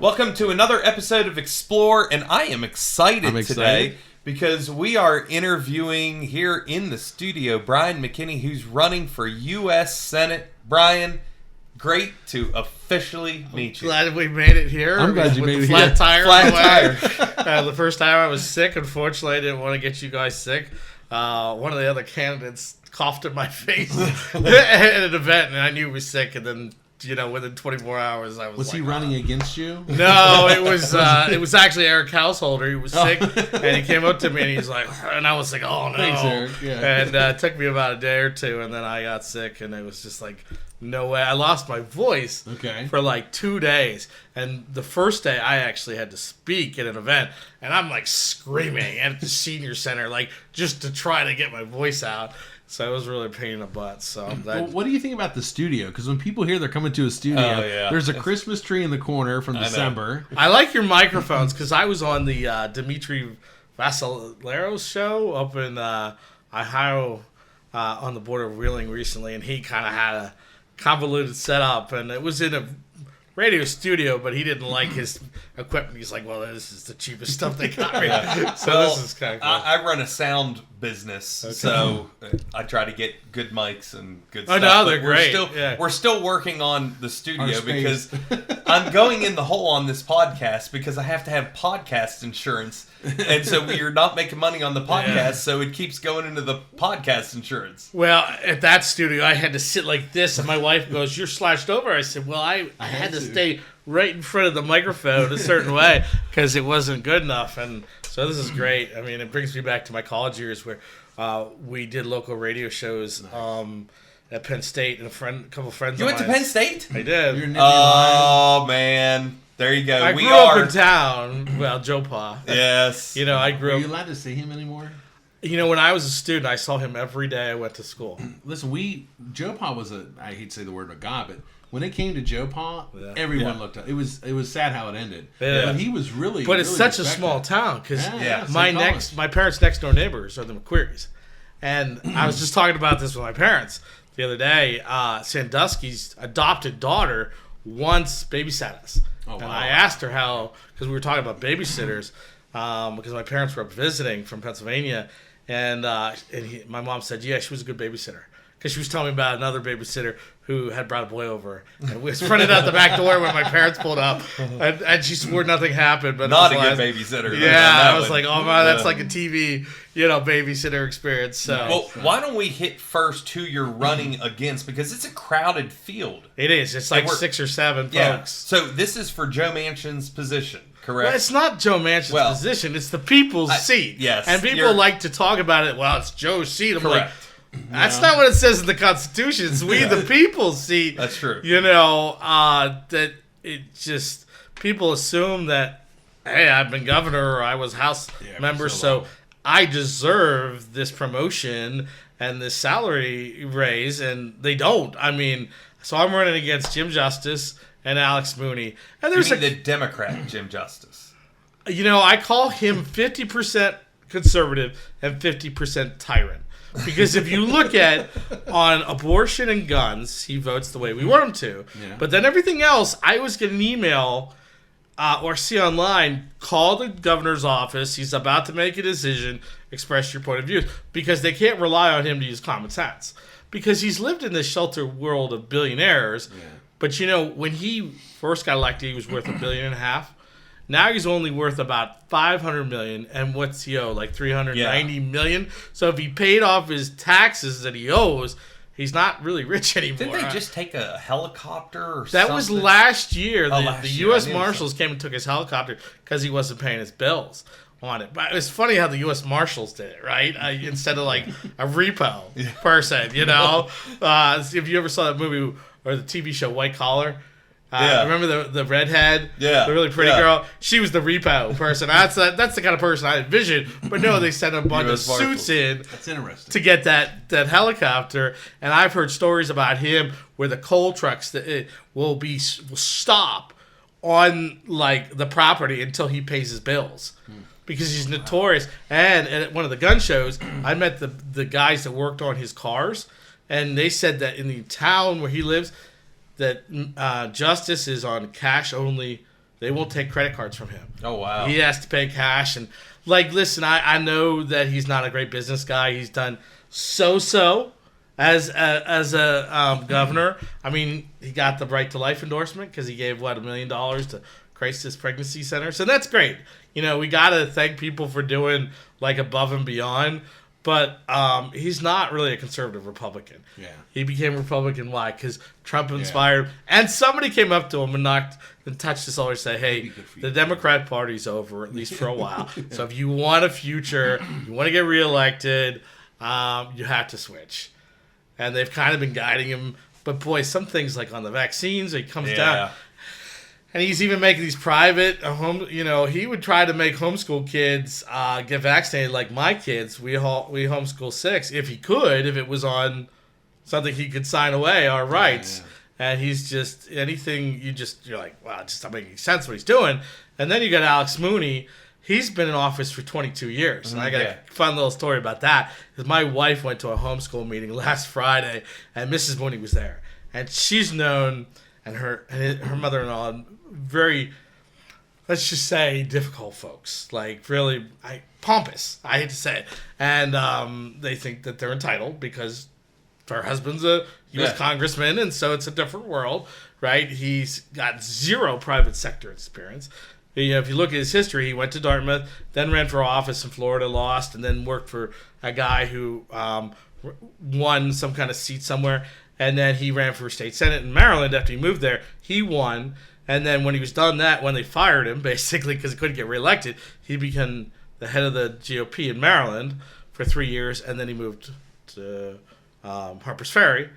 Welcome to another episode of Explore, and I am excited today because we are interviewing here in the studio Bryan McKinney, who's running for U.S. Senate. Bryan, great to officially meet you. Glad we made it here. I'm glad you made it here. Flat tire. Flat tire. The first time I was sick, unfortunately, I didn't want to get you guys sick. One of the other candidates coughed in my face at an event, and I knew he was sick, and then within 24 hours, I was. Was he running against you? No, it was actually Eric Householder. He was sick, and he came up to me and he's like, and I was like, oh no. Thanks, Eric. Yeah. And it took me about a day or two, and then I got sick, and it was just like, no way. I lost my voice for like 2 days, and the first day I actually had to speak at an event, and I'm like screaming at the senior center, like just to try to get my voice out. So it was really a pain in the butt. So what do you think about the studio? Because when people hear they're coming to a studio, there's a Christmas tree in the corner from December. I like your microphones because I was on the Dimitri Vasilero's show up in Ohio on the border of Wheeling recently, and he kind of had a convoluted setup, and it was in a radio studio, but he didn't like his equipment. He's like, well, this is the cheapest stuff they got me. So this is kind of cool. I run a sound business, so I try to get good mics and good stuff. Oh, no, they're great. We're still working on the studio because I'm going in the hole on this podcast because I have to have podcast insurance. And so we are not making money on the podcast, so it keeps going into the podcast insurance. Well, at that studio, I had to sit like this, and my wife goes, you're slouched over. I said, well, I had to stay right in front of the microphone a certain way because it wasn't good enough. And so this is great. I mean, it brings me back to my college years where we did local radio shows at Penn State, and a couple friends. You went to Penn State? I did. Oh, man. There you go. I grew up in town. Well, Joe Pa. Yes. I grew up. Are you allowed to see him anymore? When I was a student, I saw him every day I went to school. Listen, Joe Pa was I hate to say the word of God, but when it came to Joe Pa, everyone looked up. It was sad how it ended. Yeah. But he was really. But it's really such respected. a small town because my parents' next door neighbors are the McQuarries, and I was just talking about this with my parents the other day. Sandusky's adopted daughter once babysat us. Oh, wow. And I asked her how, because we were talking about babysitters, because my parents were up visiting from Pennsylvania, and my mom said, yeah, she was a good babysitter. Because she was telling me about another babysitter who had brought a boy over. And we was running out the back door when my parents pulled up. And she swore nothing happened. But not a good babysitter. Yeah, I was like, oh, man, that's like a TV, babysitter experience. So. Well, why don't we hit first who you're running against? Because it's a crowded field. It is. It's like 6 or 7 folks. So this is for Joe Manchin's position, correct? Well, it's not Joe Manchin's position. It's the people's seat. Yes. And people like to talk about it. Well, it's Joe's seat. I'm correct. Like, that's not what it says in the Constitution. It's we the people's seat. That's true. That it just people assume that, hey, I've been governor or I was House member, so I deserve this promotion and this salary raise, and they don't. I mean, so I'm running against Jim Justice and Alex Mooney, and there's the Democrat Jim Justice. I call him 50% conservative and 50% tyrant. Because if you look at on abortion and guns, he votes the way we want him to. Yeah. But then everything else, I always get an email or see online, call the governor's office. He's about to make a decision. Express your point of view. Because they can't rely on him to use common sense. Because he's lived in this shelter world of billionaires. Yeah. But, when he first got elected, he was worth $1.5 billion. Now he's only worth about $500 million, and what's he owe? Like $390 million. So if he paid off his taxes that he owes, he's not really rich anymore. Didn't they just take a helicopter or something? That was last year. The U.S. Marshals came and took his helicopter because he wasn't paying his bills on it. But it's funny how the U.S. Marshals did it, right? Instead of like a repo person, if you ever saw that movie or the TV show White Collar. Remember the redhead? Yeah. The really pretty girl? She was the repo person. That's the kind of person I envisioned. But no, they sent a bunch of suits in. That's interesting. To get that helicopter. And I've heard stories about him where the coal trucks will stop on like the property until he pays his bills. Because he's notorious. And at one of the gun shows, I met the guys that worked on his cars. And they said that in the town where he lives, that Justice is on cash-only they won't take credit cards from him. Oh, wow. He has to pay cash. And, listen, I know that he's not a great business guy. He's done so-so as a governor. I mean, he got the Right to Life endorsement because he gave, $1 million to Crisis Pregnancy Center. So that's great. We got to thank people for doing, above and beyond. But he's not really a conservative Republican. Yeah. He became Republican. Why? Because Trump inspired him. And somebody came up to him and touched his shoulder and said, hey, the Democrat Party's over, at least for a while. So if you want a future, you want to get reelected, you have to switch. And they've kind of been guiding him. But, boy, some things like on the vaccines, he comes down. And he's even making these private he would try to make homeschool kids get vaccinated like my kids. We homeschool 6 if he could, if it was on something he could sign away, our rights. Yeah. And he's just, anything you're like, wow, it's just not making sense what he's doing. And then you got Alex Mooney. He's been in office for 22 years. And I got a fun little story about that. Because my wife went to a homeschool meeting last Friday, and Mrs. Mooney was there. And she's known, and her mother-in-law, very, let's just say, difficult folks. Really pompous, I hate to say it. And they think that they're entitled because her husband's a U.S. congressman, and so it's a different world, right? He's got 0 private sector experience. If you look at his history, he went to Dartmouth, then ran for office in Florida, lost, and then worked for a guy who won some kind of seat somewhere. And then he ran for state senate in Maryland after he moved there. He won. And then when he was done that, when they fired him, basically, because he couldn't get reelected, he became the head of the GOP in Maryland for 3 years. And then he moved to Harper's Ferry,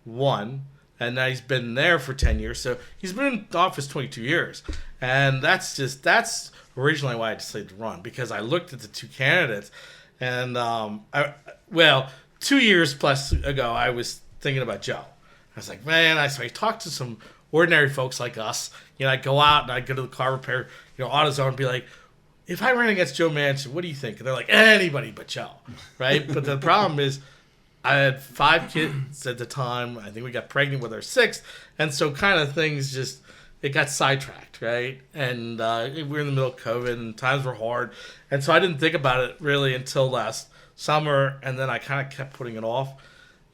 won. And now he's been there for 10 years. So he's been in office 22 years. And that's originally why I decided to run, because I looked at the 2 candidates. And, 2 years plus ago, I was thinking about Joe. I was like, man, so I talked to some ordinary folks like us. I'd go out and I'd go to the car repair, AutoZone, and be like, if I ran against Joe Manchin, what do you think? And they're like, anybody but Joe, right? But the problem is, I had 5 kids at the time. I think we got pregnant with our 6th. And so kind of things it got sidetracked, right? And we were in the middle of COVID and times were hard. And so I didn't think about it really until last summer. And then I kind of kept putting it off.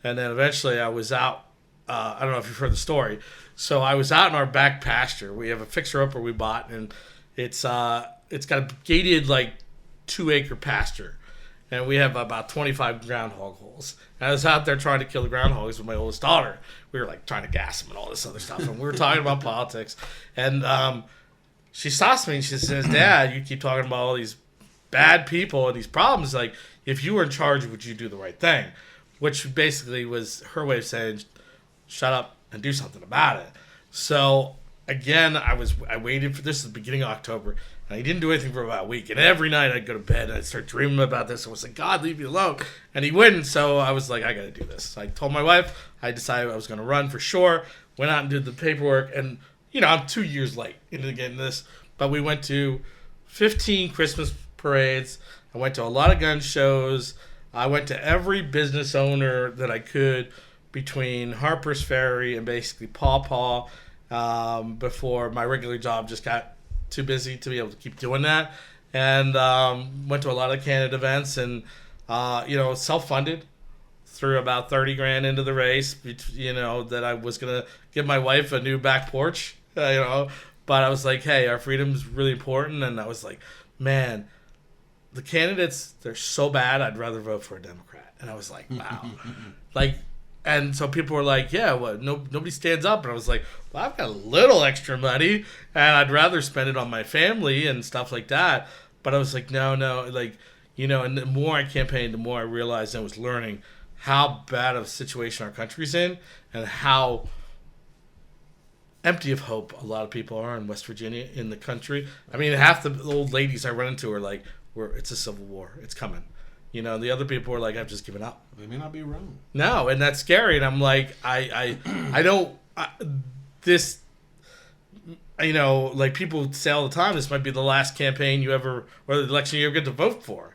And then eventually I was out. I don't know if you've heard the story. So I was out in our back pasture. We have a fixer-upper we bought, and it's got a gated 2-acre pasture. And we have about 25 groundhog holes. And I was out there trying to kill the groundhogs with my oldest daughter. We were trying to gas them and all this other stuff. And we were talking about politics. And she stops me and she says, Dad, you keep talking about all these bad people and these problems. If you were in charge, would you do the right thing? Which basically was her way of saying, shut up and do something about it. So again, I waited for this at the beginning of October, and I didn't do anything for about a week. And every night I'd go to bed and I'd start dreaming about this. I was like, God, leave me alone. And he wouldn't. So I was like, I got to do this. So I told my wife, I decided I was going to run for sure. Went out and did the paperwork. And, I'm 2 years late into getting this. But we went to 15 Christmas parades. I went to a lot of gun shows. I went to every business owner that I could between Harper's Ferry and basically Paw Paw before my regular job just got too busy to be able to keep doing that. And went to a lot of candidate events and, self-funded, threw about $30,000 into the race, that I was going to give my wife a new back porch, but I was like, hey, our freedom's really important. And I was like, man, the candidates, they're so bad, I'd rather vote for a Democrat. And I was like, wow. And so people were like, yeah, nobody stands up. And I was like, well, I've got a little extra money, and I'd rather spend it on my family and stuff like that. But I was like, no. And the more I campaigned, the more I realized I was learning how bad of a situation our country's in and how empty of hope a lot of people are in West Virginia, in the country. I mean, half the old ladies I run into are like, it's a civil war. It's coming. The other people are like, I've just given up. They may not be wrong. No, and that's scary. And I'm like, I don't, people say all the time, this might be the last campaign you ever, or the election you ever get to vote for.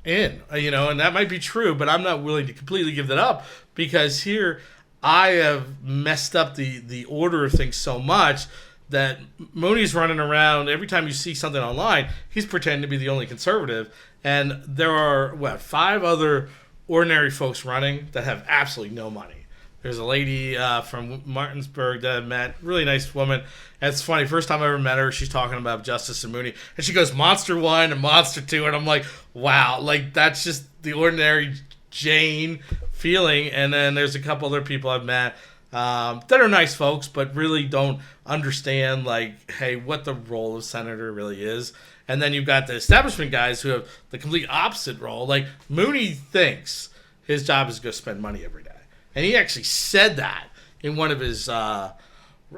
And that might be true, but I'm not willing to completely give that up, because here I have messed up the order of things so much that Mooney's running around. Every time you see something online, he's pretending to be the only conservative. And there are, 5 other ordinary folks running that have absolutely no money. There's a lady from Martinsburg that I met, really nice woman. And it's funny, first time I ever met her, she's talking about Justice and Mooney. And she goes, Monster 1 and Monster 2. And I'm like, wow, like that's just the ordinary Jane feeling. And then there's a couple other people I've met that are nice folks, but really don't understand, like, hey, what the role of senator really is. And then you've got the establishment guys who have the complete opposite role. Like, Mooney thinks his job is to go spend money every day. And he actually said that in one of his,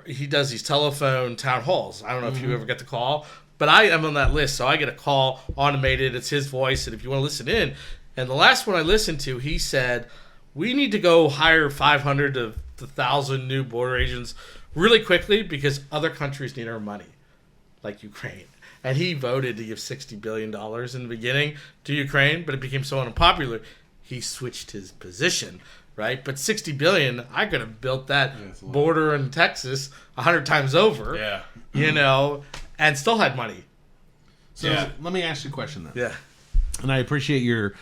he does these telephone town halls. I don't know if you ever get the call, but I am on that list. So I get a call automated. It's his voice. And if you want to listen in, and the last one I listened to, he said, we need to go hire 500 to 1,000 new border agents really quickly because other countries need our money, like Ukraine. And he voted to give $60 billion in the beginning to Ukraine, but it became so unpopular, he switched his position. Right, but $60 billion, I could have built that border in Texas 100 times over. Yeah, and still had money. So let me ask you a question then. Yeah, and I appreciate your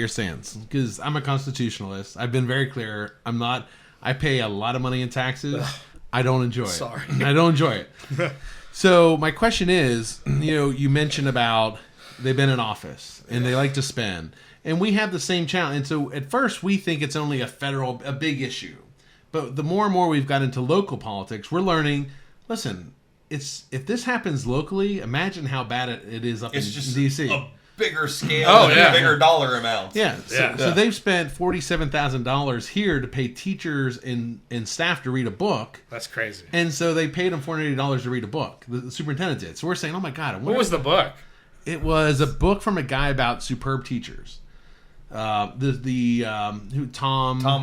stance because I'm a constitutionalist. I've been very clear. I'm not. I pay a lot of money in taxes. I don't enjoy it. Sorry, I don't enjoy it. So my question is, you mentioned about they've been in office and they like to spend. And we have the same challenge. And so at first we think it's only a big issue. But the more and more we've got into local politics, we're learning, listen, if this happens locally, imagine how bad it is up in D.C. A bigger scale and bigger dollar amounts. Yeah. So they've spent $47,000 here to pay teachers and staff to read a book. That's crazy. And so they paid them $480 to read a book. The superintendent did. So we're saying, oh my God. What was the book? It was a book from a guy about superb teachers. Tom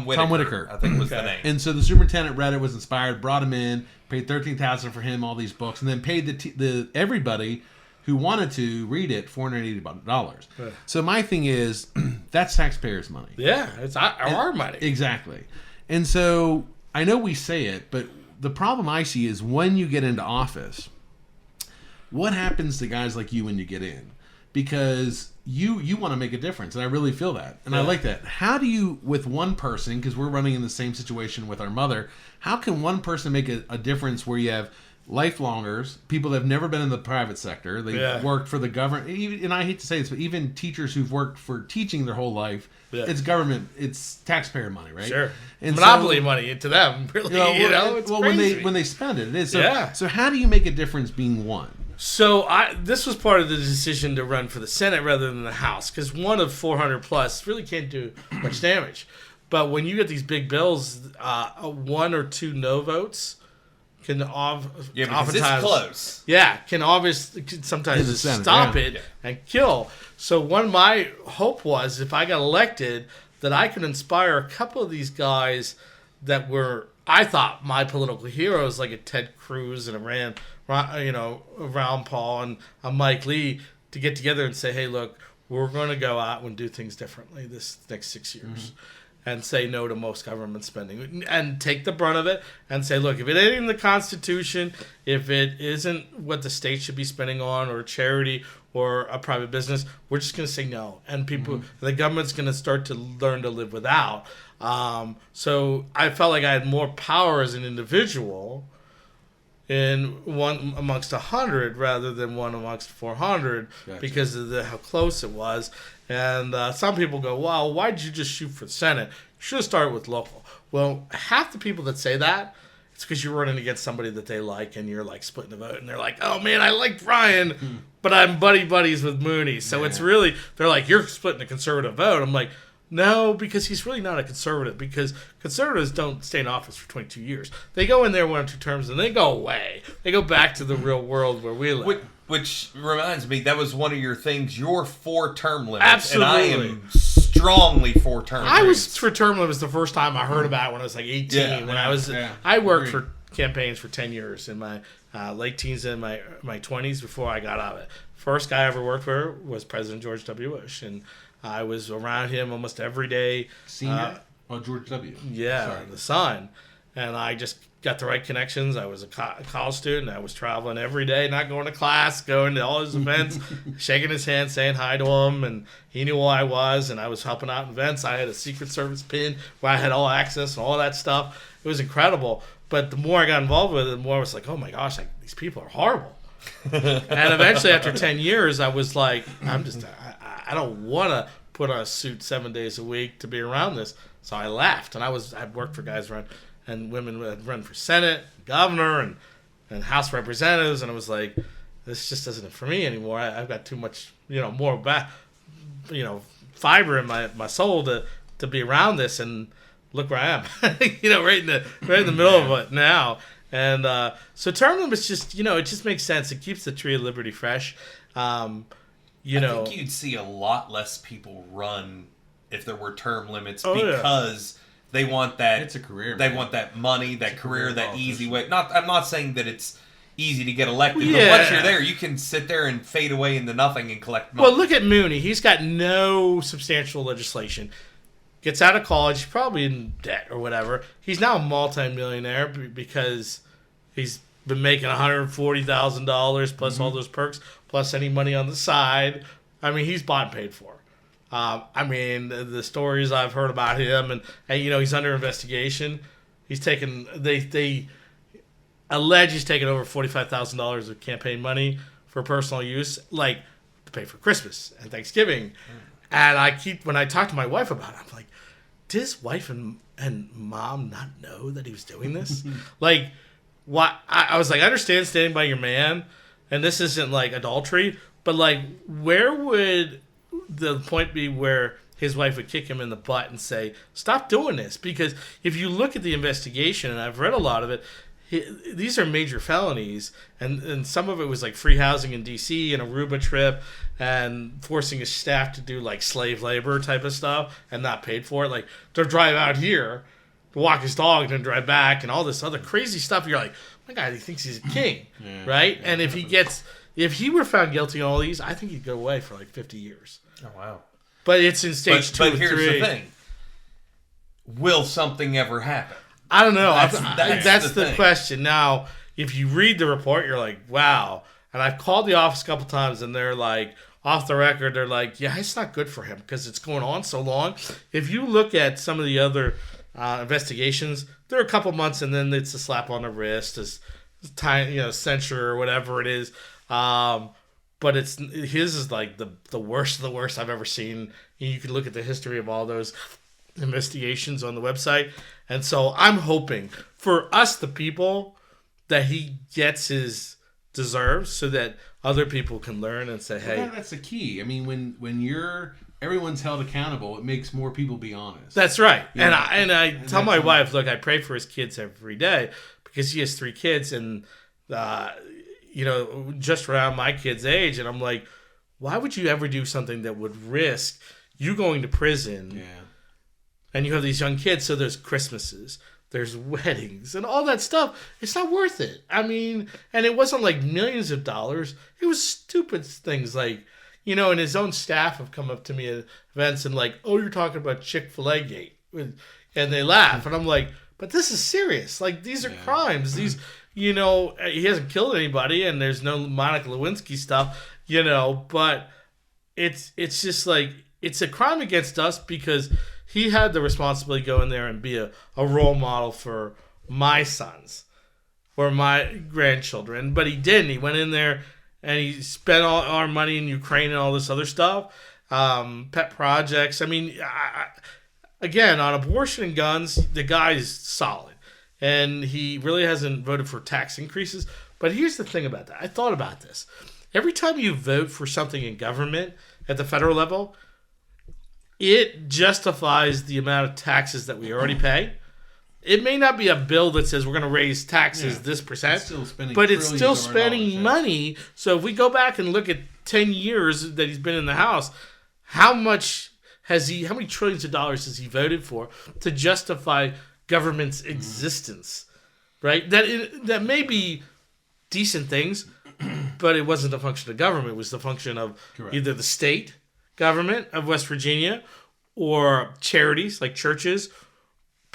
Whitaker, I think was the name. And so the superintendent read it, was inspired, brought him in, paid $13,000 for him, all these books, and then paid the everybody who wanted to read it $480. Yeah. So my thing is, that's taxpayers' money. Yeah, it's our money. Exactly. And so I know we say it, but the problem I see is when you get into office, what happens to guys like you when you get in? Because you want to make a difference, and I really feel that. And I like that. How do you, with one person, because we're running in the same situation with our mother, how can one person make a difference where you have lifelongers, people that have never been in the private sector, they've worked for the government, and I hate to say this, but even teachers who've worked for teaching their whole life, it's government, it's taxpayer money, right? Sure. And monopoly money to them, really. It's crazy. when they spend it, it is. So how do you make a difference being one? So this was part of the decision to run for the Senate rather than the House, because one of 400 plus really can't do much damage. But when you get these big bills, 1 or 2 no votes can oftentimes it's close. Yeah, can sometimes stop it and kill. So my hope was, if I got elected, that I could inspire a couple of these guys that were, I thought, my political heroes, like a Ted Cruz and a Ron Paul and a Mike Lee, to get together and say, hey, look, we're going to go out and do things differently this next 6 years. And say no to most government spending and take the brunt of it and say, look, if it ain't in the Constitution, if it isn't what the state should be spending on or charity or a private business, we're just going to say no. And the government's going to start to learn to live without. So I felt like I had more power as an individual in one amongst 100 rather than one amongst 400 because of how close it was. And some people go, well, why did you just shoot for the Senate? You should have started with local. Well, half the people that say that, it's because you're running against somebody that they like and you're like splitting the vote. And they're like, oh, man, I like Bryan, but I'm buddies with Mooney. So it's really, they're like, you're splitting the conservative vote. I'm like, no, because he's really not a conservative, because conservatives don't stay in office for 22 years. They go in there 1 or 2 terms and they go away. They go back to the real world where we live. Which reminds me, that was one of your things, your 4-term limits. Absolutely. And I am strongly for term limits. I was for term limits the first time I heard about it when I was like 18. I worked for campaigns for 10 years in my late teens and my 20s before I got out of it. First guy I ever worked for was President George W. Bush, and I was around him almost every day. Senior? George W. Yeah, Sorry. the son. and I just got the right connections. I was a college student. I was traveling every day, not going to class, going to all his events, shaking his hand, saying hi to him, and he knew who I was, and I was helping out in events. I had a Secret Service pin where I had all access and all that stuff. It was incredible. But the more I got involved with it, the more I was like, oh my gosh, like, these people are horrible. And eventually, after 10 years, I was like, I don't want to put on a suit 7 days a week to be around this. So I left, and I'd worked for guys run and women that run for Senate, governor, and House representatives, and I was like, this just isn't for me anymore. I've got too much, more fiber in my soul to be around this, and look where I am, right in the middle of it now. And so term limits just, it just makes sense. It keeps the tree of liberty fresh. I think you'd see a lot less people run if there were term limits because they want that. It's a career. They want that money, that career, that easy way. I'm not saying that it's easy to get elected, but once you're there, you can sit there and fade away into nothing and collect money. Well, look at Mooney. He's got no substantial legislation. Gets out of college, probably in debt or whatever. He's now a multimillionaire because he's been making $140,000 plus all those perks, plus any money on the side. I mean, he's bought and paid for. The stories I've heard about him, and he's under investigation. He's taken. They allege he's taken over $45,000 of campaign money for personal use, like to pay for Christmas and Thanksgiving. And when I talk to my wife about it, I'm like, did his wife and mom not know that he was doing this? Like, why? I was like, I understand standing by your man, and this isn't like adultery, but like, where would the point be where his wife would kick him in the butt and say, stop doing this? Because if you look at the investigation, and I've read a lot of it, these are major felonies, and some of it was like free housing in D.C. and Aruba trip and forcing his staff to do like slave labor type of stuff and not paid for it. Like, to drive out here to walk his dog and then drive back and all this other crazy stuff. You're like, oh my God, he thinks he's a king, right? Yeah, and if he were found guilty on all these, I think he'd go away for like 50 years. Oh, wow. But it's in stage 2 or 3. But here's the thing. Will something ever happen? I don't know. That's the question. Now, if you read the report, you're like, wow. And I've called the office a couple times, and they're like, off the record, they're like, yeah, it's not good for him because it's going on so long. If you look at some of the other investigations, they're a couple months, and then it's a slap on the wrist, censure or whatever it is. But his is like the worst of the worst I've ever seen. You can look at the history of all those investigations on the website. And so I'm hoping for us, the people, that he gets his deserves so that other people can learn and say, hey. That's the key. I mean, when everyone's held accountable, it makes more people be honest. That's right. Yeah. And I tell my wife, look, I pray for his kids every day because he has 3 kids and, just around my kid's age. And I'm like, why would you ever do something that would risk you going to prison? Yeah. And you have these young kids, so there's Christmases, there's weddings, and all that stuff. It's not worth it. I mean, and it wasn't like millions of dollars. It was stupid things like, and his own staff have come up to me at events and like, oh, you're talking about Chick-fil-A gate. And they laugh. And I'm like, but this is serious. Like, these are crimes. These, he hasn't killed anybody, and there's no Monica Lewinsky stuff, but it's just like, it's a crime against us because he had the responsibility to go in there and be a role model for my sons or my grandchildren. But he didn't. He went in there and he spent all our money in Ukraine and all this other stuff. Pet projects. I mean, again, on abortion and guns, the guy is solid. And he really hasn't voted for tax increases. But here's the thing about that. I thought about this. Every time you vote for something in government at the federal level, it justifies the amount of taxes that we already pay. It may not be a bill that says we're going to raise taxes this percent, but it's still spending money. So if we go back and look at 10 years that he's been in the House, how many trillions of dollars has he voted for to justify government's existence? Right? That may be decent things, but it wasn't a function of government. It was the function of either the state government of West Virginia or charities like churches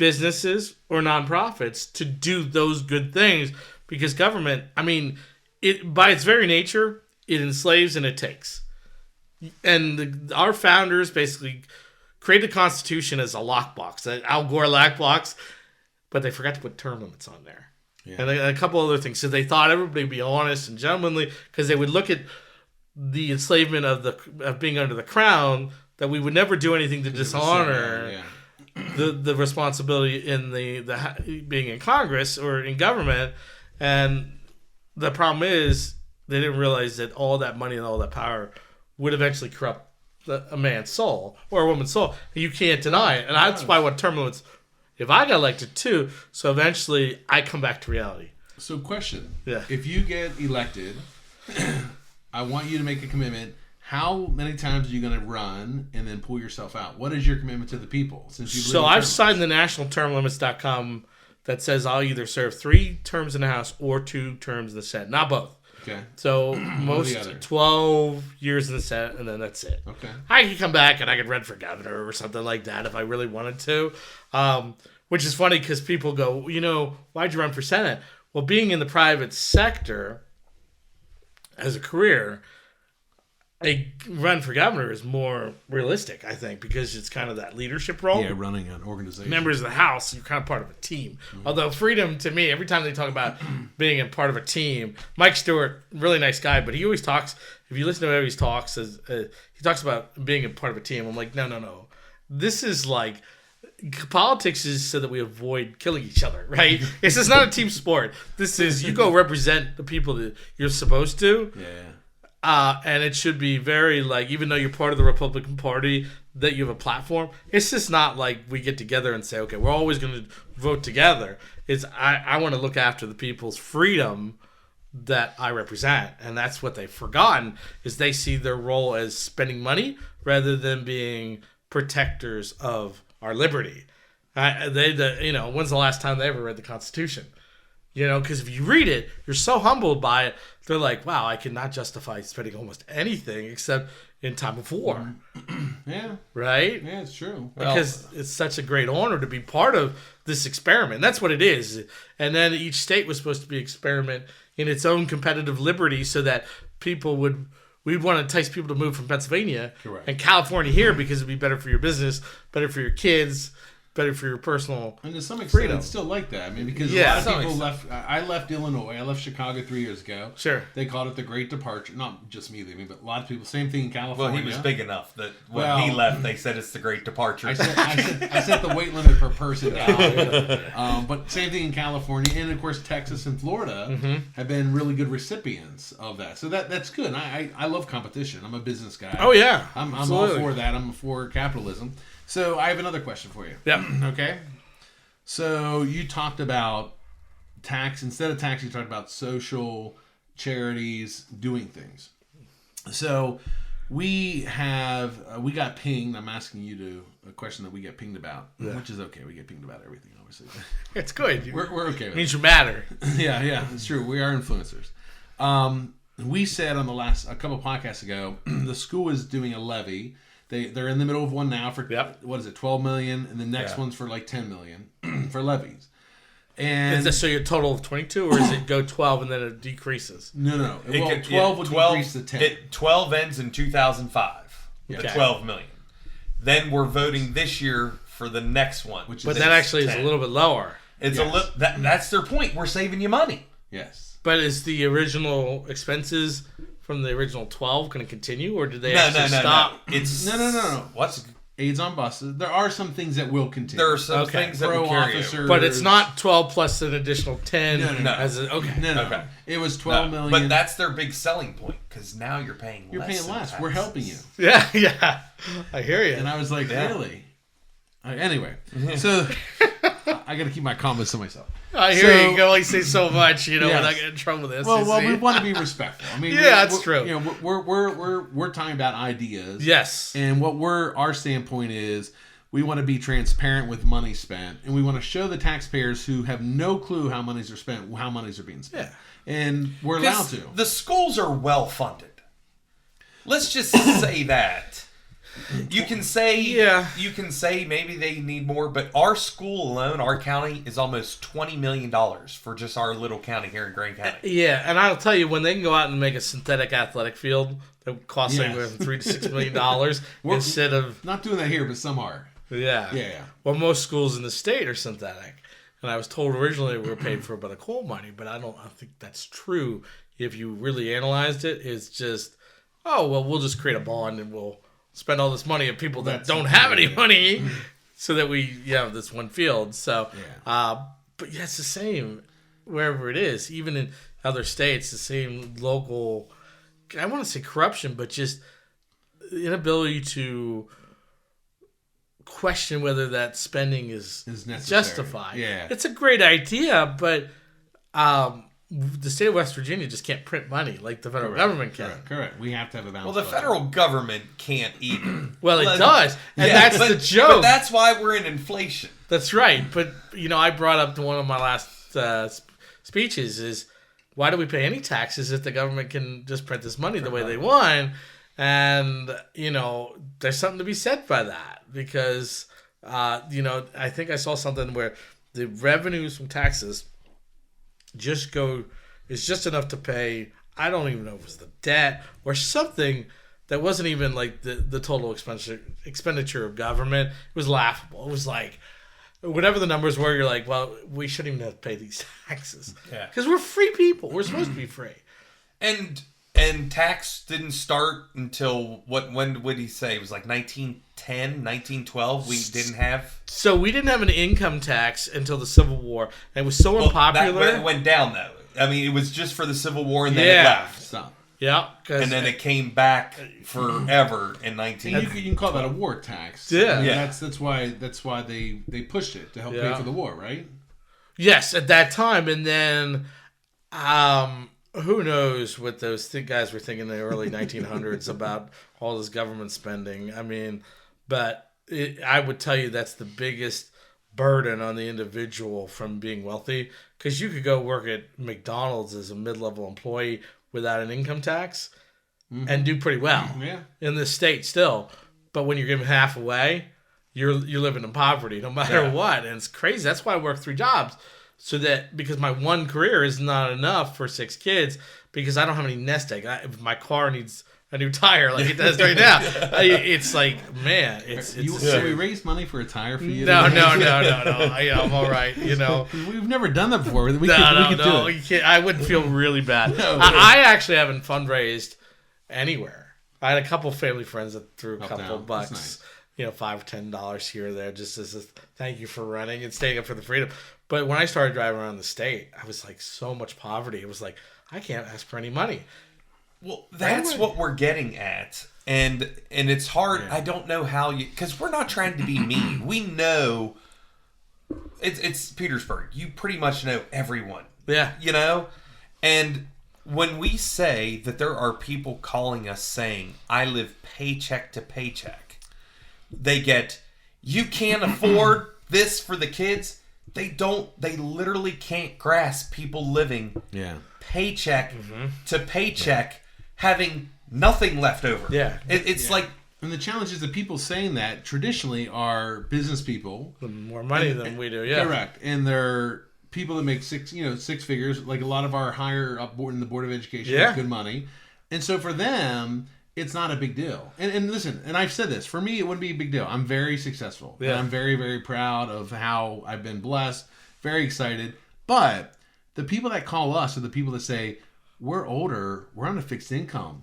businesses or nonprofits to do those good things, because government, I mean, it by its very nature, it enslaves and it takes. And our founders basically created the Constitution as a lockbox, an Al Gore lockbox, but they forgot to put term limits on there. Yeah. And a couple other things. So they thought everybody would be honest and gentlemanly, because they would look at the enslavement of being under the crown, that we would never do anything to dishonor the responsibility in the being in Congress or in government. And the problem is they didn't realize that all that money and all that power would eventually corrupt a man's soul or a woman's soul. You can't deny it. And that's why what term limits, if I got elected too, so eventually I come back to reality. So question. Yeah. If you get elected, I want you to make a commitment. How many times are you going to run and then pull yourself out? What is your commitment to the people? So I've signed the nationaltermlimits.com that says I'll either serve 3 terms in the House or 2 terms in the Senate. Not both. Okay. So most 12 years in the Senate, and then that's it. Okay. I could come back and I could run for governor or something like that if I really wanted to. Which is funny because people go, why'd you run for Senate? Well, being in the private sector as a career, a run for governor is more realistic, I think, because it's kind of that leadership role. Yeah, running an organization. Members of the House, you're kind of part of a team. Mm-hmm. Although freedom, to me, every time they talk about being a part of a team, Mike Stewart, really nice guy, but he always talks, if you listen to him, he talks about being a part of a team. I'm like, no. This is like, politics is so that we avoid killing each other, right? This is not a team sport. This is, you go represent the people that you're supposed to. Yeah. And it should be very even though you're part of the Republican Party, that you have a platform. It's just not like we get together and say, okay, we're always going to vote together. It's I want to look after the people's freedom that I represent, and that's what they've forgotten is they see their role as spending money rather than being protectors of our liberty. When's the last time they ever read the Constitution? Because if you read it, you're so humbled by it. They're like, wow, I cannot justify spending almost anything except in time of war. Yeah. Right? Yeah, it's true. Because it's such a great honor to be part of this experiment. That's what it is. And then each state was supposed to be an experiment in its own competitive liberty so that we'd want to entice people to move from Pennsylvania and California here because it'd be better for your business, better for your kids, better for your personal and to some extent freedom. It's still like that. I mean, because a lot of people left. I left Illinois. I left Chicago 3 years ago. Sure. They called it the Great Departure. Not just me leaving, but a lot of people. Same thing in California. Well, he was big enough that when he left, they said it's the Great Departure. I set the weight limit per person down. But same thing in California, and of course Texas and Florida have been really good recipients of that. So that's good. I love competition. I'm a business guy. Oh yeah, I'm all for that. I'm for capitalism. So I have another question for you. Yeah. Okay. So you talked about tax. Instead of tax, you talked about social charities doing things. So we got pinged. I'm asking you a question that we get pinged about, which is okay. We get pinged about everything, obviously. It's good. We're okay with it. Means you matter. Yeah, it's true. We are influencers. We said on a couple of podcasts ago, the school is doing a levy. They're in the middle of one now for what is it, 12 million, and the next one's for like 10 million for levies. And is this so your total of 22, or does it go 12 and then it decreases? No. 12 would decrease to 10. 12 ends in 2005. Okay. The 12 million. Then we're voting this year for the next one, but that actually is a little bit lower. It's that's their point. We're saving you money. Yes. But is the original expenses from the original 12 going to continue, or did they stop? No. It's no. What's aids on buses? There are some things that will continue. There are some things that will carry over. But it's not 12 plus an additional 10. No. Okay. It was 12 million. But that's their big selling point because now you're paying less. You're paying less. We're helping you. Yeah. I hear you. And I was like, really? Anyway, so I got to keep my comments to myself. I hear you. You can only say so much, without getting in trouble with this. Well, we want to be respectful. I mean, that's true. We're talking about ideas. Yes. And our standpoint is we want to be transparent with money spent, and we want to show the taxpayers who have no clue how monies are spent, how monies are being spent. Yeah. And we're allowed to. The schools are well funded. Let's just say that. You can say you can say maybe they need more, but our school alone, our county, is almost $20 million for just our little county here in Greene County. Yeah, and I'll tell you, when they can go out and make a synthetic athletic field that costs anywhere from $3 to $6 million instead of not doing that here, but some are. Yeah. Well, most schools in the state are synthetic, and I was told originally we were paid for by the coal money, but I think that's true. If you really analyzed it, it's just, we'll just create a bond and we'll spend all this money on people that don't have any money, so that we have this one field. So, but it's the same wherever it is, even in other states, the same local. I want to say corruption, but just inability to question whether that spending is justified. Yeah, it's a great idea, but the state of West Virginia just can't print money like the federal government can. Correct. We have to have a balance. Well, the federal government can't either. Well, it does, and that's the joke. But that's why we're in inflation. That's right. But I brought up to one of my last speeches is, why do we pay any taxes if the government can just print this money the way they want? And there's something to be said by that, because I think I saw something where the revenues from taxes is just enough to pay, I don't even know if it was the debt or something that wasn't even like the total expenditure of government. It was laughable. It was like, whatever the numbers were, you're like, well, we shouldn't even have to pay these taxes. Yeah. Because we're free people. We're supposed to be free. And tax didn't start until, when would he say? It was like 1910, 1912 we didn't have? So we didn't have an income tax until the Civil War. And it was so unpopular. It went down, though. I mean, it was just for the Civil War, and then it left. Stop. Yeah. And then it came back forever in 19... And you can call that a war tax. Yeah. That's why they pushed it to help pay for the war, right? Yes, at that time. And then... who knows what those guys were thinking in the early 1900s about all this government spending. I mean, but I would tell you that's the biggest burden on the individual from being wealthy, because you could go work at McDonald's as a mid-level employee without an income tax and do pretty well in this state still. But when you're giving half away, you're living in poverty no matter what. And it's crazy. That's why I work 3 jobs. So that, because my one career is not enough for 6 kids, because I don't have any nest egg. If my car needs a new tire like it does right now, it's like, man, so we raise money for a tire for you? No. I'm all right. We've never done that before. We could do it. You can't, I would feel really bad. I actually haven't fundraised anywhere. I had a couple family friends that threw a couple bucks. Nice. $5 or $10 here or there, just as a thank you for running and staying up for the freedom. But when I started driving around the state, I was like, so much poverty. It was like, I can't ask for any money. Well, that's what we're getting at. And it's hard. I don't know how because we're not trying to be mean. We know it's Petersburg. You pretty much know everyone. Yeah. And when we say that there are people calling us saying, I live paycheck to paycheck, they get, you can't afford this for the kids. They literally can't grasp people living paycheck to paycheck, having nothing left over. Yeah. It's like... And the challenge is that people saying that traditionally are business people. With more money than we do, yeah. Correct. And they're people that make six figures, like a lot of our higher up in the Board of Education make good money. And so for them... it's not a big deal. And listen, and I've said this, for me, it wouldn't be a big deal. I'm very successful. Yeah. And I'm very, very proud of how I've been blessed. Very excited. But the people that call us are the people that say, we're older, we're on a fixed income.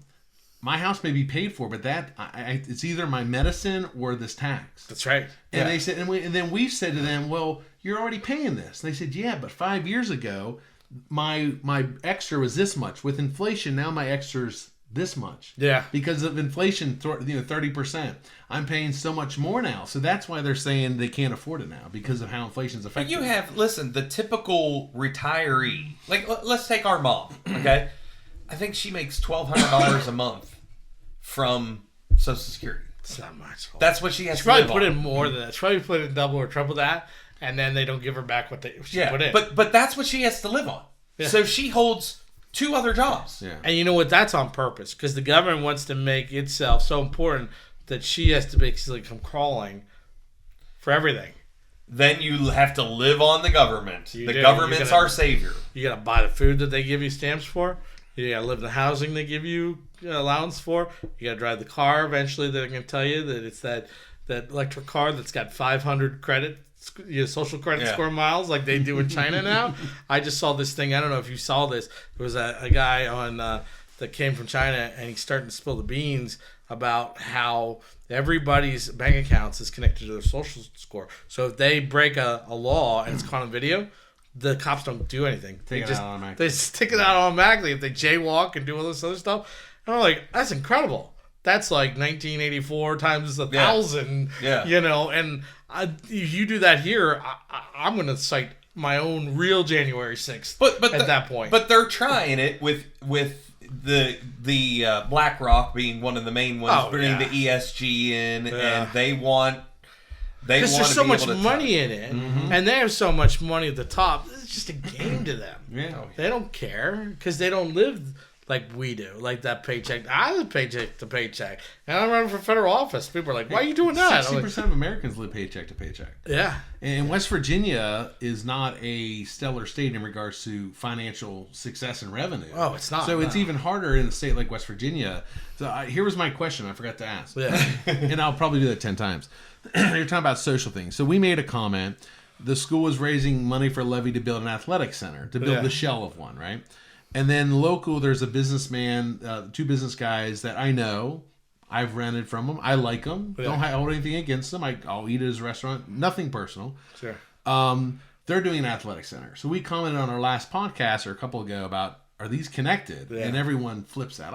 My house may be paid for, but it's either my medicine or this tax. That's right. And they said, and then we said to them, well, you're already paying this. And they said, yeah, but 5 years ago, my extra was this much. With inflation, now my extra's this much. Yeah. Because of inflation, 30%. I'm paying so much more now. So that's why they're saying they can't afford it now, because of how inflation's affecting. But listen, the typical retiree, like let's take our mom, okay? I think she makes $1,200 a month from Social Security. It's not much. That's what she has to probably live put on. in more than that. She probably put in double or triple that, and then they don't give her back what she put in. But that's what she has to live on. Yeah. So she holds 2 other jobs. Yeah. And you know what? That's on purpose, because the government wants to make itself so important that she has to basically come crawling for everything. Then you have to live on the government. The government's our savior. You got to buy the food that they give you stamps for. You got to live in the housing they give you allowance for. You got to drive the car. Eventually, they're going to tell you that it's that electric car that's got 500 credit, social credit score miles like they do in China now. I just saw this thing. I don't know if you saw this. There was a guy on that came from China, and he's starting to spill the beans about how everybody's bank accounts is connected to their social score. So if they break a law and it's caught on video, the cops don't do anything. They just take it out automatically if they jaywalk and do all this other stuff. And I'm like, that's incredible. That's like 1984 times 1,000. Yeah. You know, and if you do that here, I'm going to cite my own real January 6th at that point. But they're trying it with the BlackRock being one of the main ones, bringing the ESG in, and they want because there's so much money in it, and they have so much money at the top. It's just a game to them. They don't care because they don't live like we do, like that paycheck. I live paycheck to paycheck, and I'm running for federal office. People are like, "Why are you doing that?" 60% of Americans live paycheck to paycheck. Yeah, and West Virginia is not a stellar state in regards to financial success and revenue. Oh, it's not. So it's even harder in a state like West Virginia. So here was my question. I forgot to ask. Yeah, and I'll probably do that 10 times. You're talking about social things. So we made a comment. The school was raising money for a levy to build an athletic center, to build the shell of one, right? And then local, there's a businessman, 2 business guys that I know. I've rented from them. I like them. Yeah. Don't hold anything against them. I'll eat at his restaurant. Nothing personal. Sure. They're doing an athletic center. So we commented on our last podcast or a couple ago about, are these connected? Yeah. And everyone flips that.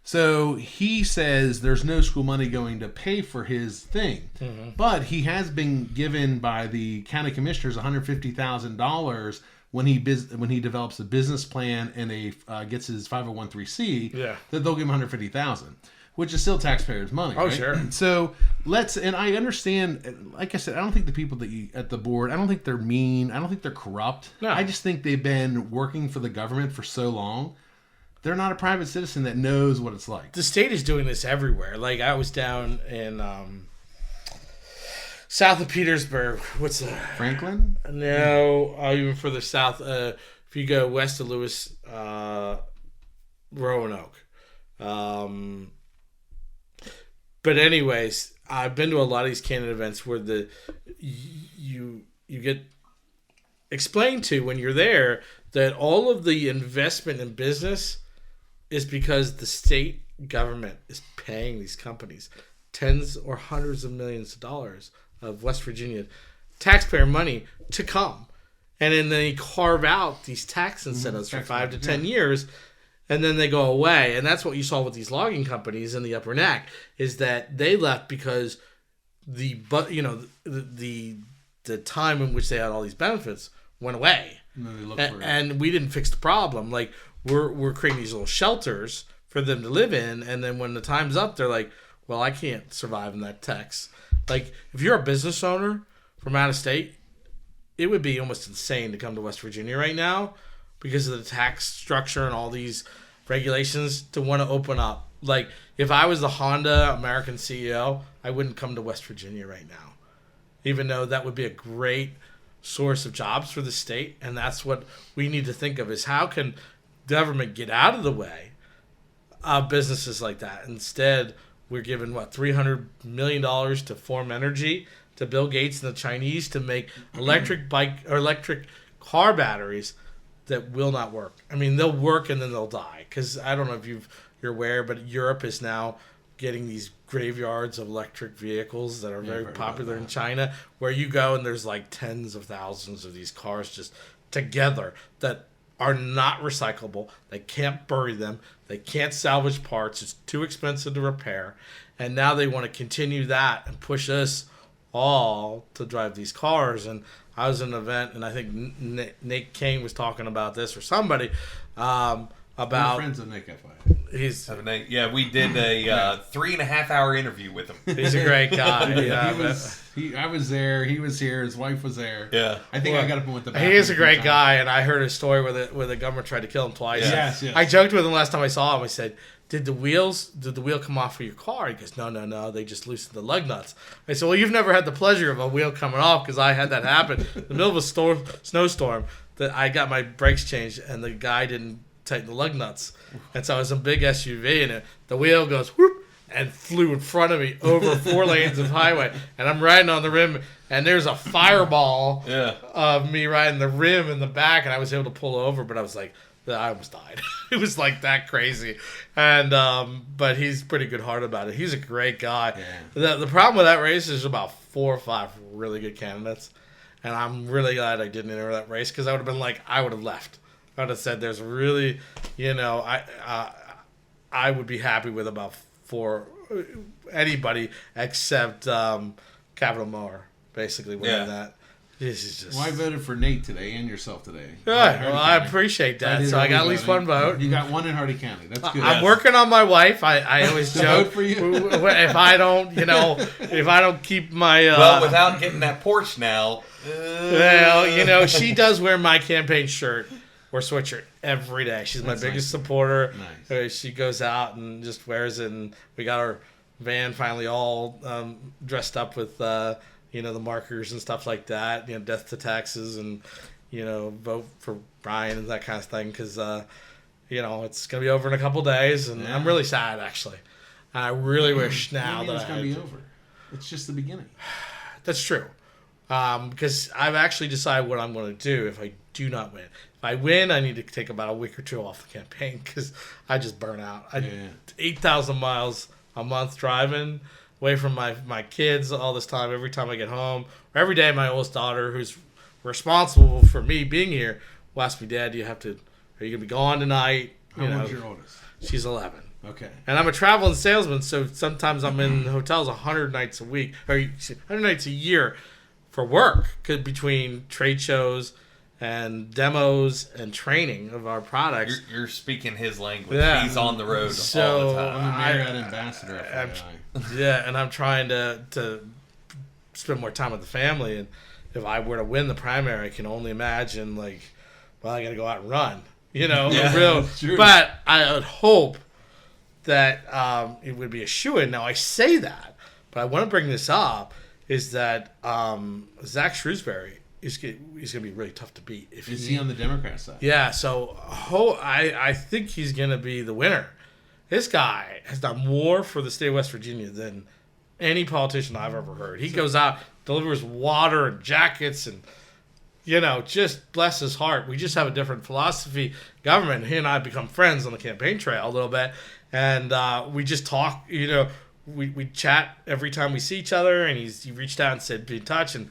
So he says there's no school money going to pay for his thing. Mm-hmm. But he has been given by the county commissioners $150,000 when he develops a business plan and gets his 501(c), that they'll give him $150,000, which is still taxpayers' money. Oh, right? Sure. So and I understand. Like I said, I don't think the people at the board, I don't think they're mean. I don't think they're corrupt. No. I just think they've been working for the government for so long. They're not a private citizen that knows what it's like. The state is doing this everywhere. Like I was down in south of Petersburg. What's that? Franklin? No, even further south. If you go west of Lewis, Roanoke. But anyways, I've been to a lot of these candidate events where you get explained to when you're there that all of the investment in business is because the state government is paying these companies tens or hundreds of millions of dollars of West Virginia taxpayer money to come. And then they carve out these tax incentives for 5 to 10 years, and then they go away. And that's what you saw with these logging companies in the Upper Neck, is that they left because the time in which they had all these benefits went away. And we didn't fix the problem. Like we're creating these little shelters for them to live in, and then when the time's up, they're like, well, I can't survive in that tax. Like, if you're a business owner from out of state, it would be almost insane to come to West Virginia right now because of the tax structure and all these regulations to want to open up. Like, if I was the Honda American CEO, I wouldn't come to West Virginia right now, even though that would be a great source of jobs for the state. And that's what we need to think of, is how can government get out of the way of businesses like that. Instead, we're giving, $300 million to Form Energy, to Bill Gates and the Chinese to make electric car batteries that will not work. I mean, they'll work and then they'll die. Because I don't know if you're aware, but Europe is now getting these graveyards of electric vehicles that are very popular in China, where you go and there's like tens of thousands of these cars just together that are not recyclable. They can't bury them. They can't salvage parts. It's too expensive to repair. And now they want to continue that and push us all to drive these cars. And I was at an event, and I think Nate Kane was talking about this, or somebody, about. We're friends of Nick, FYI. Yeah, we did a 3.5 hour interview with him. He's a great guy. I was there. He was here. His wife was there. Yeah, I think I got him with the. He is a great guy, and I heard his story where the government tried to kill him twice. Yes. I joked with him last time I saw him. I said, Did the wheel come off of your car? He goes, no, they just loosened the lug nuts. I said, well, you've never had the pleasure of a wheel coming off, because I had that happen. In the middle of a snowstorm, that I got my brakes changed, and the guy didn't tighten the lug nuts. And so I was in a big SUV, and the wheel goes, whoop, and flew in front of me over 4 lanes of highway. And I'm riding on the rim, and there's a fireball of me riding the rim in the back, and I was able to pull over, but I was like, I almost died. It was like that crazy. And but he's pretty good heart about it. He's a great guy. Yeah. The problem with that race is about 4 or 5 really good candidates. And I'm really glad I didn't enter that race, because I would have been like, I would have left. I would have said there's really, I would be happy with about 4, anybody except Capital Mower, basically winning that. This is just... Well, I voted for Nate today and yourself today. Good. Well, I appreciate that. So I got at least one vote. You got one in Hardy County. That's good. I'm working on my wife. I always joke. Vote for you? If I don't keep my... well, without getting that Porsche now... Well, she does wear my campaign shirt or sweatshirt every day. She's my biggest supporter. Nice. She goes out and just wears it. And we got our van finally all dressed up with... the markers and stuff like that, death to taxes, and, vote for Bryan and that kind of thing, because, it's going to be over in a couple days, and I'm really sad, actually. I really wish now that it's going to be over. It's just the beginning. That's true. Because I've actually decided what I'm going to do if I do not win. If I win, I need to take about a week or 2 off the campaign, because I just burn out. 8,000 miles a month driving away from my kids all this time, every time I get home. Or every day my oldest daughter, who's responsible for me being here, will ask me, Dad, are you going to be gone tonight? How old's your oldest? She's 11. Okay. And I'm a traveling salesman, so sometimes I'm in hotels 100 nights a week, or 100 nights a year for work, between trade shows and demos and training of our products. You're speaking his language. Yeah. He's on the road all the time. I'm a Marriott ambassador. And I'm trying to spend more time with the family. And if I were to win the primary, I can only imagine, I got to go out and run. But I would hope that it would be a shoo-in. Now, I say that, but I want to bring this up, is that Zach Shrewsbury is going to be really tough to beat. Is he on the Democrat side? Yeah, so I think he's going to be the winner. This guy has done more for the state of West Virginia than any politician I've ever heard. He goes out, delivers water and jackets, and, just bless his heart. We just have a different philosophy. Government, he and I become friends on the campaign trail a little bit, and we just talk, we chat every time we see each other, and he reached out and said, be in touch. And,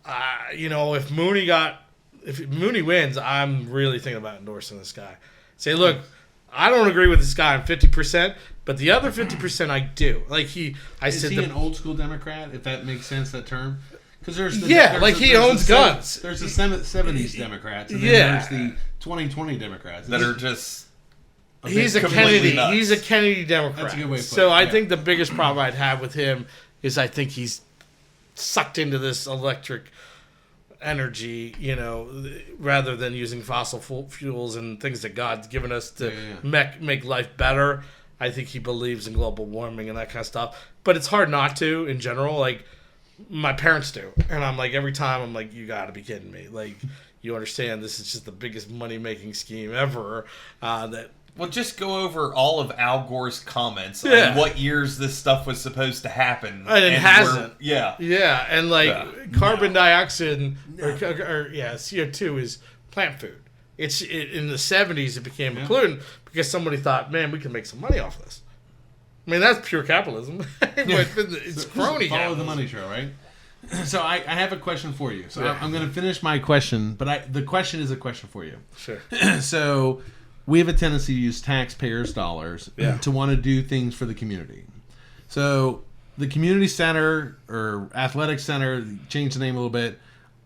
if Mooney wins, I'm really thinking about endorsing this guy. Say, look, I don't agree with this guy on 50%, but the other 50% I do. Is he an old school Democrat, if that makes sense, that term? Because he owns guns. There's the 70s Democrats, and then there's the 2020 Democrats that are just. He's a Kennedy. Nuts. He's a Kennedy Democrat. That's a good way to put so it. I think the biggest problem I'd have with him is I think he's sucked into this electric energy, rather than using fossil fuels and things that God's given us to make life better. I think he believes in global warming and that kind of stuff. But it's hard not to, in general. My parents do. And I'm every time I'm you got to be kidding me. You understand this is just the biggest money-making scheme ever. Well, just go over all of Al Gore's comments on what years this stuff was supposed to happen. And it hasn't. Yeah, and carbon dioxide or CO2 is plant food. In the 70s it became a pollutant because somebody thought, man, we can make some money off this. I mean, that's pure capitalism. It's crony. Follow the money trail, right? So I have a question for you. So I'm going to finish my question, but the question is a question for you. Sure. So we have a tendency to use taxpayers' dollars to want to do things for the community. So the community center or athletic center, change the name a little bit,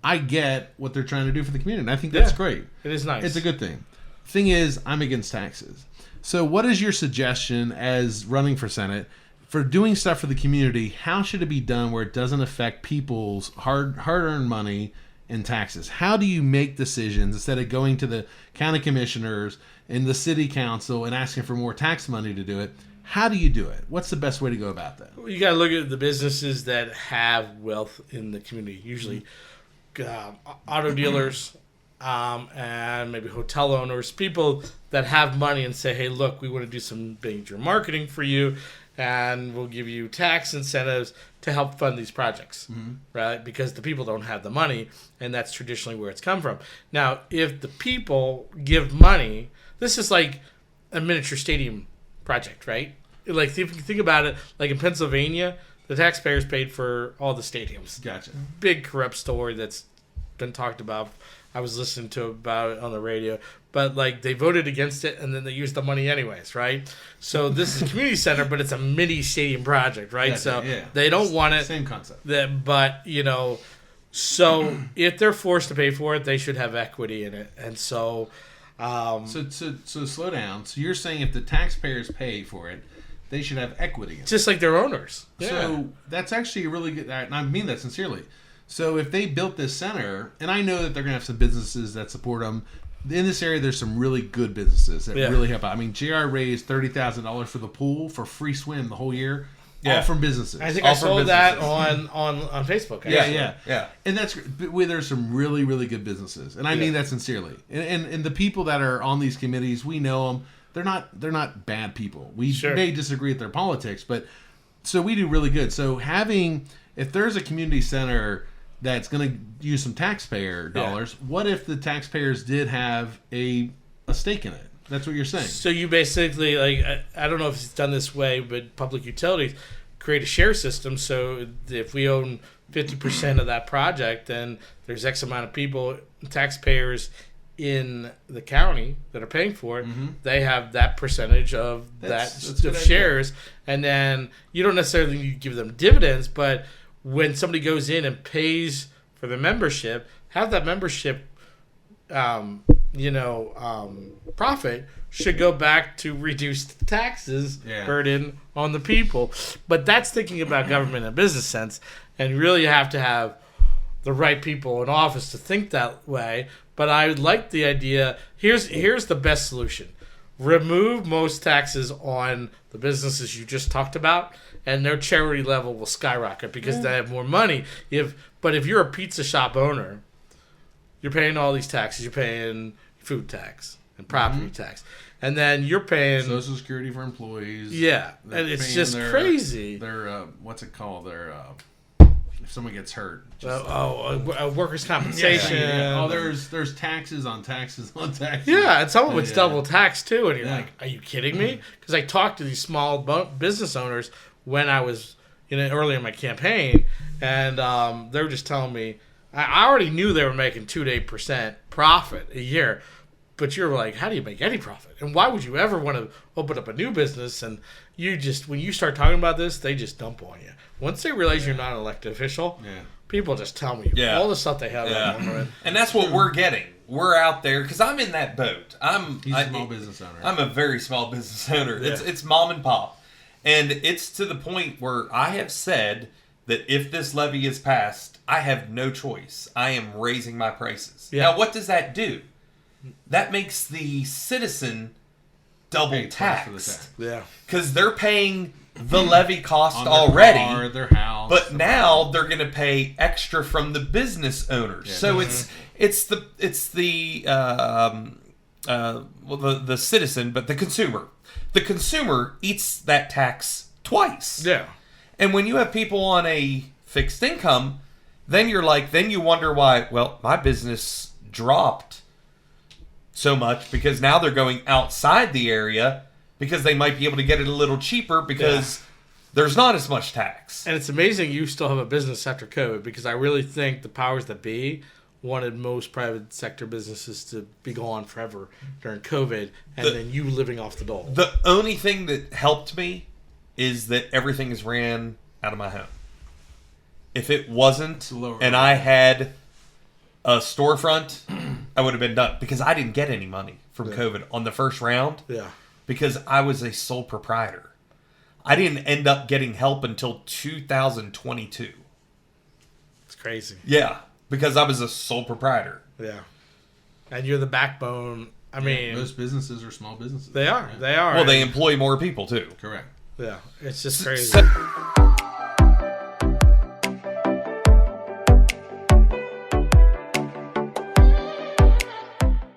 I get what they're trying to do for the community. And I think that's great. It is nice. It's a good thing. thing is, I'm against taxes. So what is your suggestion as running for Senate for doing stuff for the community? How should it be done where it doesn't affect people's hard-earned money and taxes? How do you make decisions instead of going to the county commissioners and the city council and asking for more tax money to do it? How do you do it? What's the best way to go about that? You got to look at the businesses that have wealth in the community. Usually auto dealers and maybe hotel owners, people that have money and say, hey, look, we want to do some major marketing for you, and we'll give you tax incentives to help fund these projects, right? Because the people don't have the money, and that's traditionally where it's come from. Now, if the people give money, this is like a miniature stadium project, right? Like, if you think about it, like in Pennsylvania, the taxpayers paid for all the stadiums. Gotcha. Big corrupt story that's been talked about. I was listening to about it on the radio, but like they voted against it and then they used the money anyways, right? So this is a community center, but it's a mini stadium project, right? Gotcha, They don't want it. Same concept. But so if they're forced to pay for it, they should have equity in it, and so. So slow down. So you're saying if the taxpayers pay for it, they should have equity in it. Just like their owners. Yeah. So that's actually a really good, and I mean that sincerely. So if they built this center, and I know that they're going to have some businesses that support them. In this area, there's some really good businesses that really help out. I mean, JR raised $30,000 for the pool for free swim the whole year. Yeah. All from businesses. I think I saw that on Facebook. Yeah. And there's some really, really good businesses. And I mean that sincerely. And the people that are on these committees, we know them. They're not bad people. We may disagree with their politics, but so we do really good. So if there's a community center that's going to use some taxpayer dollars, what if the taxpayers did have a stake in it? That's what you're saying. So you basically, like, I don't know if it's done this way, but public utilities create a share system. So if we own 50% of that project, then there's X amount of people, taxpayers in the county that are paying for it. They have that percentage of shares. And then you don't necessarily need to give them dividends, but when somebody goes in and pays for the membership, have that membership profit should go back to reduced taxes burden on the people. But that's thinking about government in a business sense, and really you have to have the right people in office to think that way. But I would like the idea, here's the best solution. Remove most taxes on the businesses you just talked about, and their charity level will skyrocket because they have more money. But if you're a pizza shop owner, you're paying all these taxes. You're paying food tax and property tax. And then you're paying Social Security for employees. Yeah. And it's just crazy. Their what's it called? If someone gets hurt. Workers' compensation. Oh, there's taxes on taxes on taxes. Yeah, and some of it's double tax too. And you're like, are you kidding me? Because I talked to these small business owners when I was early in my campaign, and they were just telling me, I already knew they were making 2 to 8% profit a year, but you're like, how do you make any profit? And why would you ever want to open up a new business? And when you start talking about this, they just dump on you. Once they realize you're not an elected official, people just tell me all the stuff they have. And that's what we're getting. We're out there, because I'm in that boat. He's a small business owner. I'm a very small business owner. Yeah. It's mom and pop. And it's to the point where I have said that if this levy is passed, I have no choice. I am raising my prices. Yeah. Now, what does that do? That makes the citizen double taxed. Yeah. Because they're paying the levy cost already. Car, their house. But now they're going to pay extra from the business owners. Yeah. So it's the citizen, but the consumer. The consumer eats that tax twice. Yeah. And when you have people on a fixed income, then you wonder why, well, my business dropped so much because now they're going outside the area because they might be able to get it a little cheaper because there's not as much tax. And it's amazing you still have a business after COVID, because I really think the powers that be wanted most private sector businesses to be gone forever during COVID, and then you living off the dole. The only thing that helped me is that everything is ran out of my home. If it wasn't, and I had a storefront, I would have been done, because I didn't get any money from COVID on the first round. Yeah. Because I was a sole proprietor. I didn't end up getting help until 2022. It's crazy. Yeah, because I was a sole proprietor. Yeah. And you're the backbone. I mean, most businesses are small businesses. They are. Yeah. They are. Well, they employ more people too. Correct. Yeah. It's just crazy.